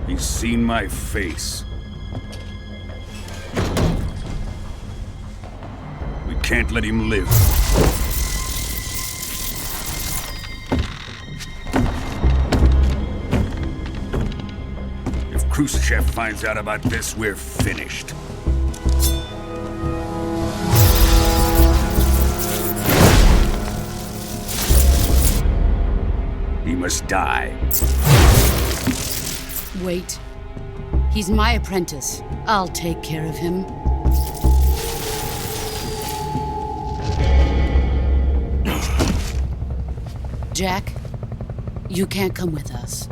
He's seen my face. We can't let him live. If Khrushchev finds out about this, we're finished. He must die. Wait. He's my apprentice. I'll take care of him. Jack, you can't come with us.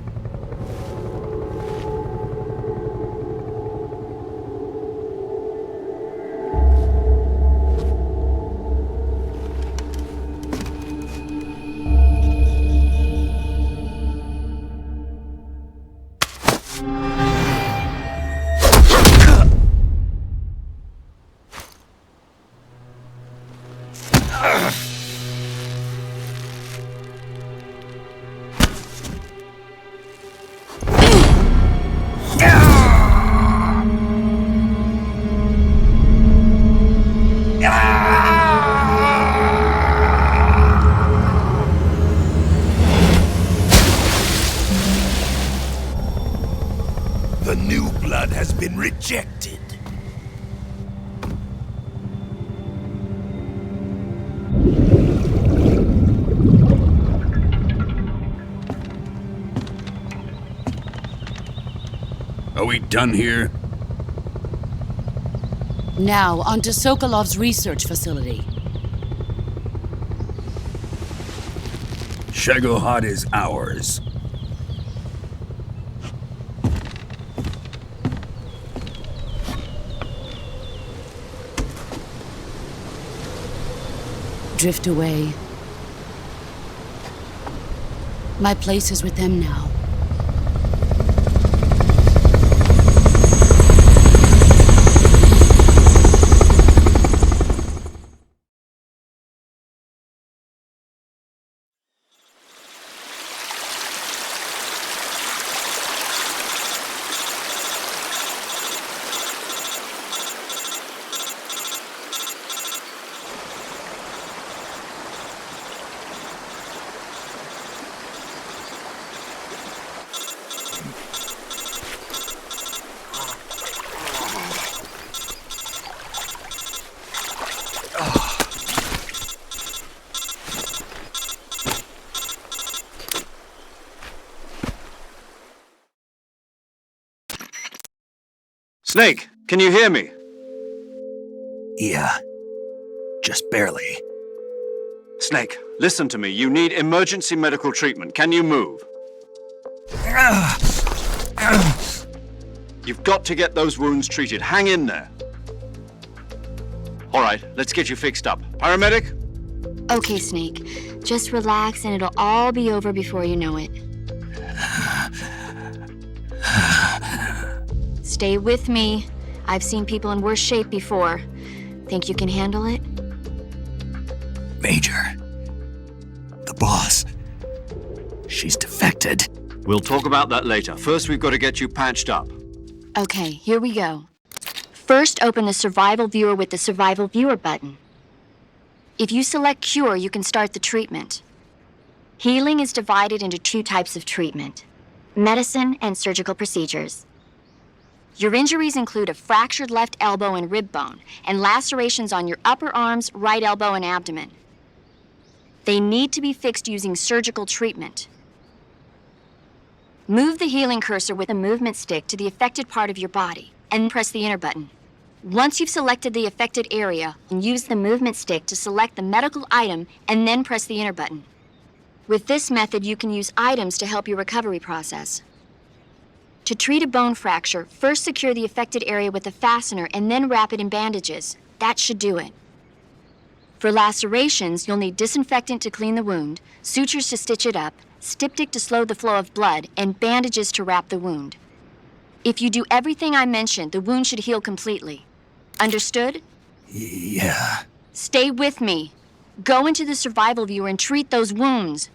The new blood has been rejected. Are we done here? Now, onto Sokolov's research facility. Shagohod is ours. Drift away. My place is with them now. Snake, can you hear me? Yeah. Just barely. Snake, listen to me. You need emergency medical treatment. Can you move? You've got to get those wounds treated. Hang in there. All right, let's get you fixed up. Paramedic? Okay, Snake. Just relax and it'll all be over before you know it. Stay with me. I've seen people in worse shape before. Think you can handle it? Major. The boss. She's defected. We'll talk about that later. First, we've got to get you patched up. Okay, here we go. First, open the Survival Viewer with the Survival Viewer button. If you select Cure, you can start the treatment. Healing is divided into 2 types of treatment: medicine and surgical procedures. Your injuries include a fractured left elbow and rib bone, and lacerations on your upper arms, right elbow, and abdomen. They need to be fixed using surgical treatment. Move the healing cursor with a movement stick to the affected part of your body, and press the enter button. Once you've selected the affected area, use the movement stick to select the medical item, and then press the enter button. With this method, you can use items to help your recovery process. To treat a bone fracture, first secure the affected area with a fastener and then wrap it in bandages. That should do it. For lacerations, you'll need disinfectant to clean the wound, sutures to stitch it up, styptic to slow the flow of blood, and bandages to wrap the wound. If you do everything I mentioned, the wound should heal completely. Understood? Yeah. Stay with me. Go into the Survival Viewer and treat those wounds.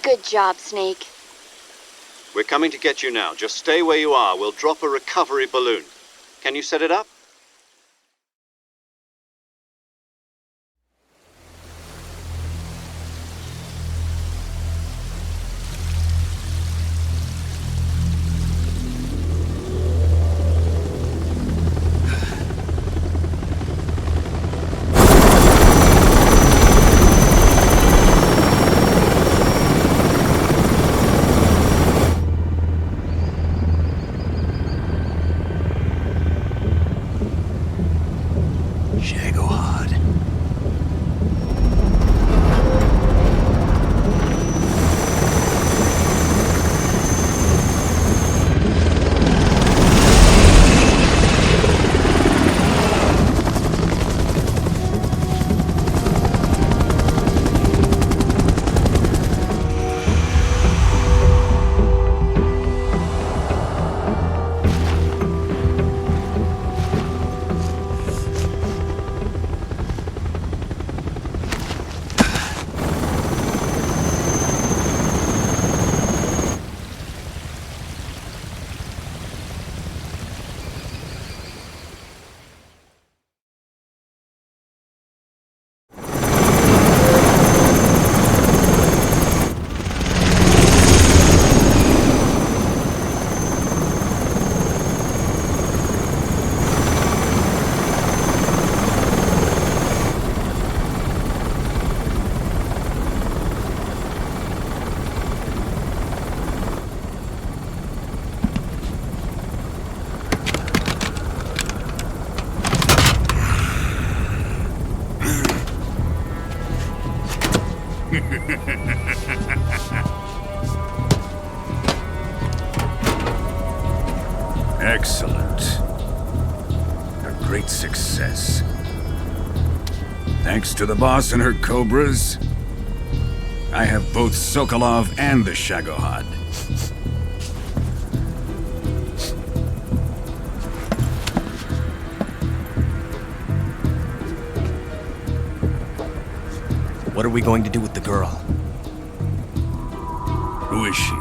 Good job, Snake. We're coming to get you now. Just stay where you are. We'll drop a recovery balloon. Can you set it up? Excellent. A great success. Thanks to the boss and her cobras, I have both Sokolov and the Shagohod. What are we going to do with the girl? Who is she?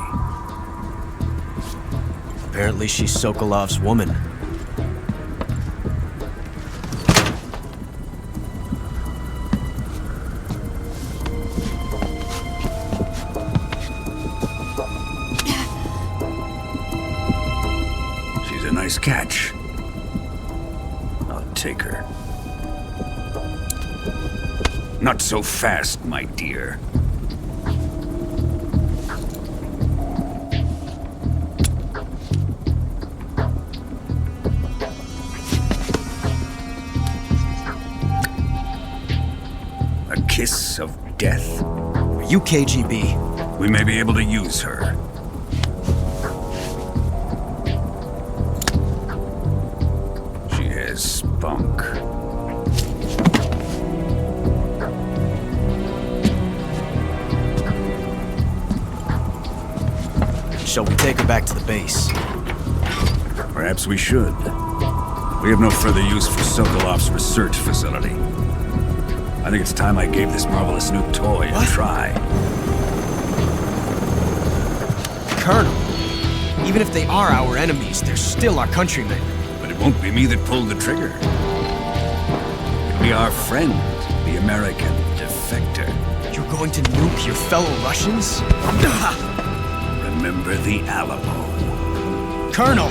Apparently she's Sokolov's woman. She's a nice catch. I'll take her. Not so fast, my dear. A kiss of death? Are you KGB? We may be able to use her. She has spunk. Shall we take her back to the base? Perhaps we should. We have no further use for Sokolov's research facility. I think it's time I gave this marvelous new toy a try. Colonel, even if they are our enemies, they're still our countrymen. But it won't be me that pulled the trigger. It'll be our friend, the American defector. You're going to nuke your fellow Russians? Remember the Alamo. Colonel!